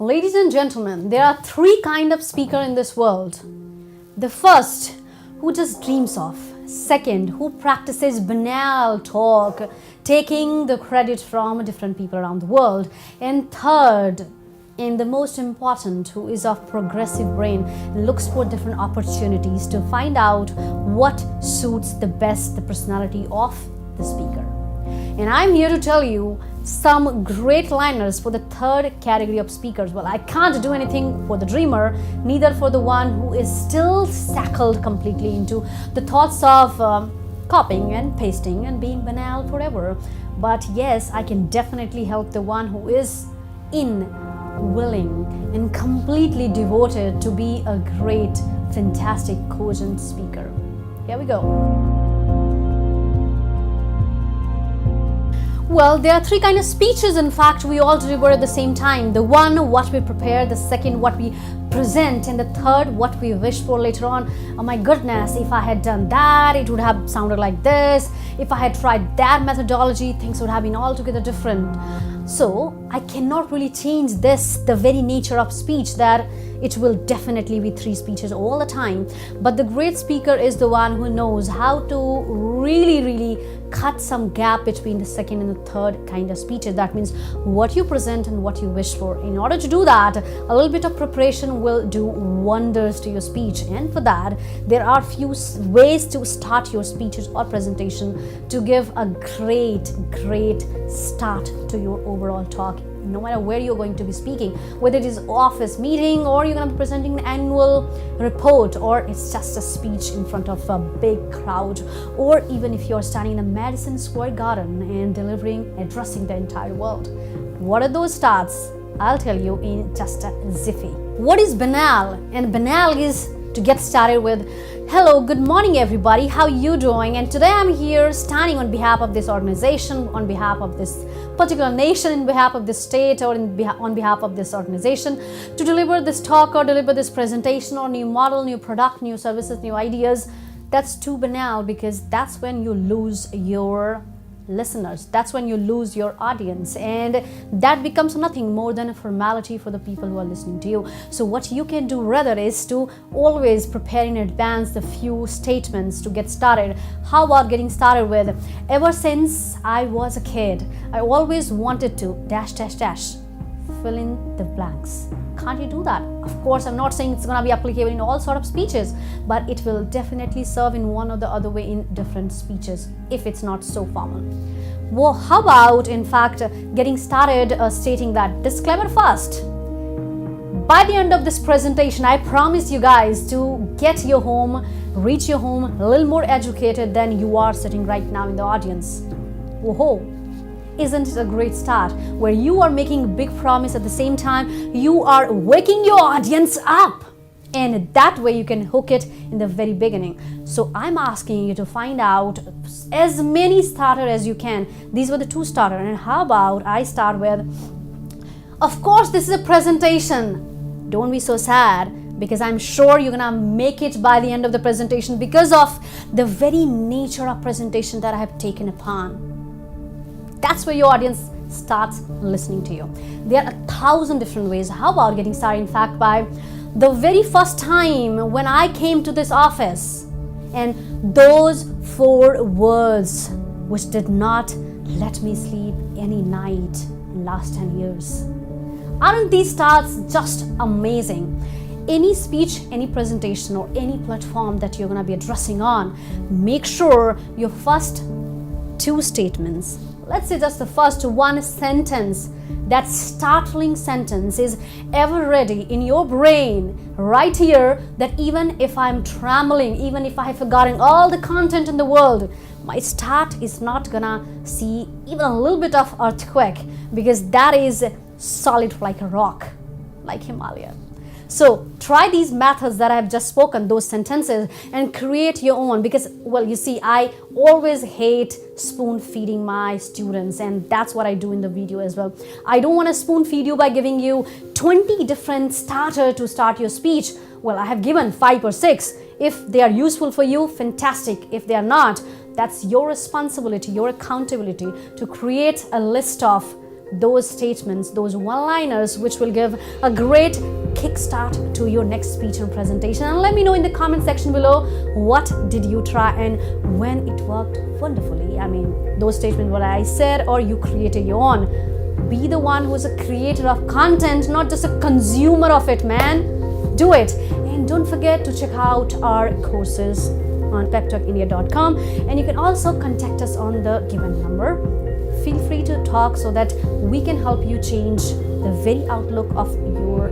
Ladies and gentlemen, there are three kinds of speaker in this world. The first, who just dreams of. Second, who practices banal talk, taking the credit from different people around the world. And third, and the most important, who is of progressive brain, looks for different opportunities to find out what suits the best the personality of the speaker. And I'm here to tell you some great liners for the third category of speakers. Well, I can't do anything for the dreamer, neither for the one who is still shackled completely into the thoughts of copying and pasting and being banal forever. But yes, I can definitely help the one who is willing and completely devoted to be a great, fantastic, cogent speaker. Here we go. Well, there are three kinds of speeches, in fact, we all deliver at the same time. The one, what we prepare, the second, what we present, and the third, what we wish for later on. Oh my goodness, if I had done that, it would have sounded like this. If I had tried that methodology, things would have been altogether different. So, I cannot really change this, the very nature of speech, that it will definitely be three speeches all the time. But the great speaker is the one who knows how to really cut some gap between the second and the third kind of speeches. That means what you present and what you wish for. In order to do that, a little bit of preparation will do wonders to your speech. And for that, there are few ways to start your speeches or presentation to give a great start to your overall talk. No matter where you're going to be speaking, whether it is office meeting or you're going to be presenting an annual report, or it's just a speech in front of a big crowd, or even if you're standing in a Madison Square Garden and addressing the entire world. What are those starts? I'll tell you in just a ziffy. What is banal? And banal is to get started with, hello, good morning everybody, how you doing? And today I'm here standing on behalf of this organization, on behalf of this particular nation, in behalf of this state, or on behalf of this organization, to deliver this talk or deliver this presentation or new model, new product, new services, new ideas. That's too banal, because that's when you lose your listeners, that's when you lose your audience, and that becomes nothing more than a formality for the people who are listening to you. So what you can do rather is to always prepare in advance the few statements to get started. How about getting started with, ever since I was a kid, I always wanted to ... fill in the blanks. Can't you do that? Of course, I'm not saying it's going to be applicable in all sort of speeches, but it will definitely serve in one or the other way in different speeches if it's not so formal. Well, how about, in fact, getting started stating that disclaimer first. By the end of this presentation, I promise you guys to reach your home a little more educated than you are sitting right now in the audience. Whoa. Isn't it a great start, where you are making a big promise at the same time you are waking your audience up, and that way you can hook it in the very beginning. So I'm asking you to find out as many starters as you can. These were the two starters, and how about I start with, of course this is a presentation. Don't be so sad, because I'm sure you're gonna make it by the end of the presentation because of the very nature of presentation that I have taken upon. That's where your audience starts listening to you. There are 1,000 different ways. How about getting started, in fact, by the very first time when I came to this office, and those 4 words which did not let me sleep any night in last 10 years. Aren't these starts just amazing? Any speech, any presentation, or any platform that you're going to be addressing on, make sure your first 2 statements, let's say just the first one sentence, that startling sentence is ever ready in your brain right here, that even if I'm trembling, even if I have forgotten all the content in the world, my start is not gonna see even a little bit of earthquake, because that is solid like a rock, like Himalaya. So try these methods that I have just spoken, those sentences, and create your own, because, well, you see, I always hate spoon feeding my students, and that's what I do in the video as well. I don't want to spoon feed you by giving you 20 different starters to start your speech. Well, I have given 5 or 6. If they are useful for you, fantastic. If they are not, that's your responsibility, your accountability to create a list of those statements, those one-liners, which will give a great kickstart to your next speech and presentation. And let me know in the comment section below, what did you try and when it worked wonderfully. I mean, those statements what I said, or you created your own. Be the one who's a creator of content, not just a consumer of it, man. Do it. And don't forget to check out our courses on peptalkindia.com, and you can also contact us on the given number. Feel free to talk so that we can help you change the very outlook of your